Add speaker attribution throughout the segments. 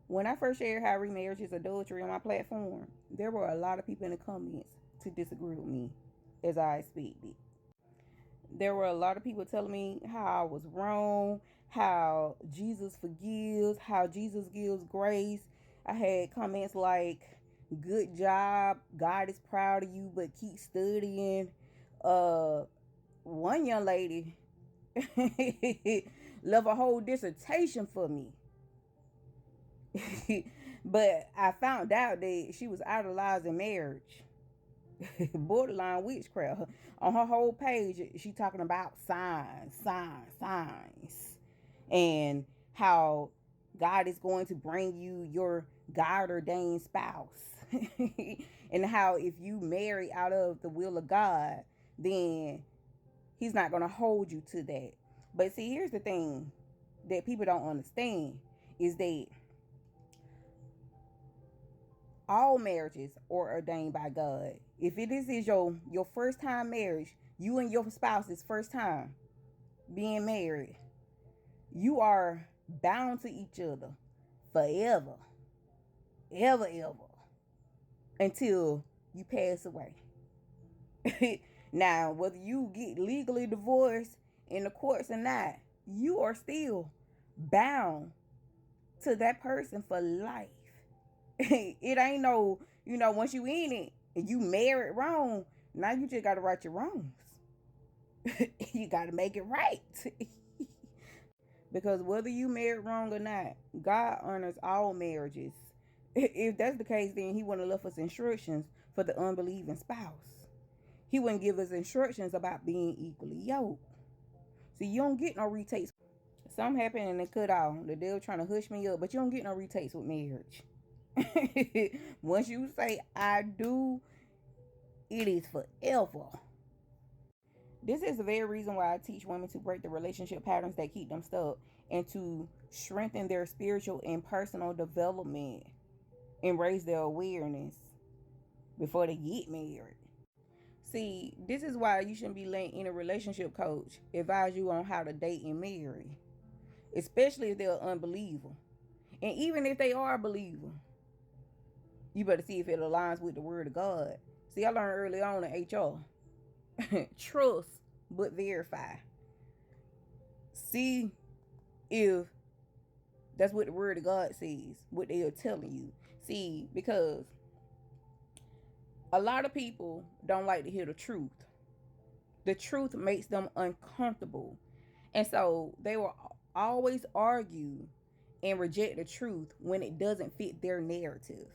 Speaker 1: When I first shared how remarriage is adultery on my platform, there were a lot of people in the comments to disagree with me, as I expected. There were a lot of people telling me how I was wrong, how Jesus forgives, how Jesus gives grace. I had comments like, good job, God is proud of you, but keep studying. One young lady left a whole dissertation for me. But I found out that she was idolizing marriage. Borderline witchcraft. On her whole page, she talking about signs, and how God is going to bring you your God ordained spouse, and how if you marry out of the will of God, then He's not going to hold you to that. But see, here's the thing that people don't understand is that all marriages are ordained by God. If it is your first time marriage, you and your spouse's first time being married, you are bound to each other forever, ever, until you pass away. Now, whether you get legally divorced in the courts or not, you are still bound to that person for life. It ain't no, once you in it and you married wrong, now you just gotta right your wrongs. You gotta make it right. Because whether you married wrong or not, God honors all marriages. If that's the case, then He wouldn't have left us instructions for the unbelieving spouse. He wouldn't give us instructions about being equally yoked. See, you don't get no retakes. Something happened and it cut off. The devil trying to hush me up, but you don't get no retakes with marriage. Once you say I do, it is forever. This is the very reason why I teach women to break the relationship patterns that keep them stuck and to strengthen their spiritual and personal development and raise their awareness before they get married. See, this is why you shouldn't be letting any relationship coach advise you on how to date and marry, especially if they're an unbeliever. And even if they are a believer, you better see if it aligns with the word of God. See, I learned early on in HR. Trust, but verify. See if that's what the word of God says, what they are telling you. See, because a lot of people don't like to hear the truth. The truth makes them uncomfortable. And so they will always argue and reject the truth when it doesn't fit their narrative.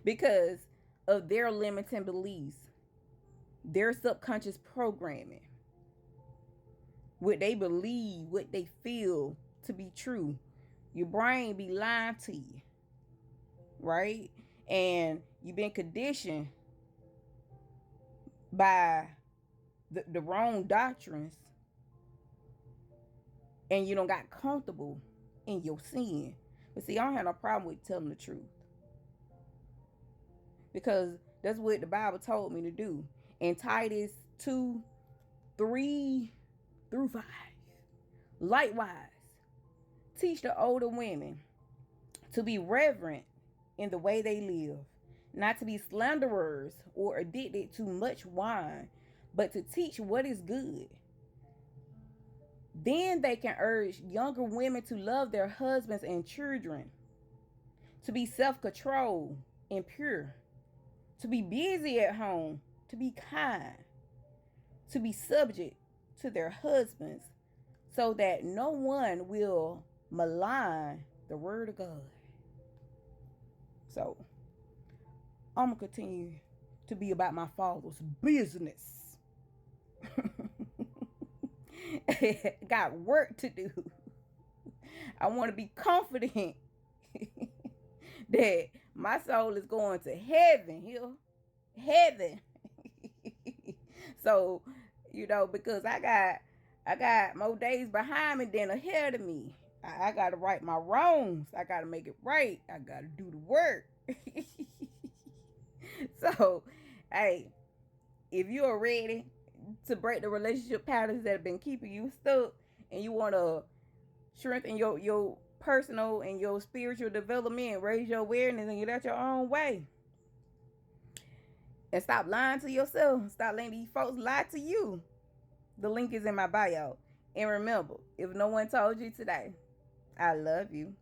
Speaker 1: Because of their limiting beliefs, their subconscious programming, what they believe, what they feel to be true. Your brain be lying to you, right? And you've been conditioned by the wrong doctrines, and you don't got comfortable in your sin. But see, I don't have no problem with telling the truth, because that's what the Bible told me to do. In Titus 2:3-5. Likewise, teach the older women to be reverent in the way they live, not to be slanderers or addicted to much wine, but to teach what is good. Then they can urge younger women to love their husbands and children, to be self-controlled and pure, to be busy at home, to be kind, to be subject to their husbands, so that no one will malign the word of God. So, I'm going to continue to be about my Father's business. Got work to do. I want to be confident that my soul is going to heaven here. Heaven. So, because I got more days behind me than ahead of me. I got to right my wrongs. I got to make it right. I got to do the work. So, hey, if you are ready to break the relationship patterns that have been keeping you stuck, and you want to Strengthen your personal and your spiritual development. Raise your awareness and get out your own way. And stop lying to yourself. Stop letting these folks lie to you. The link is in my bio. And remember, if no one told you today, I love you.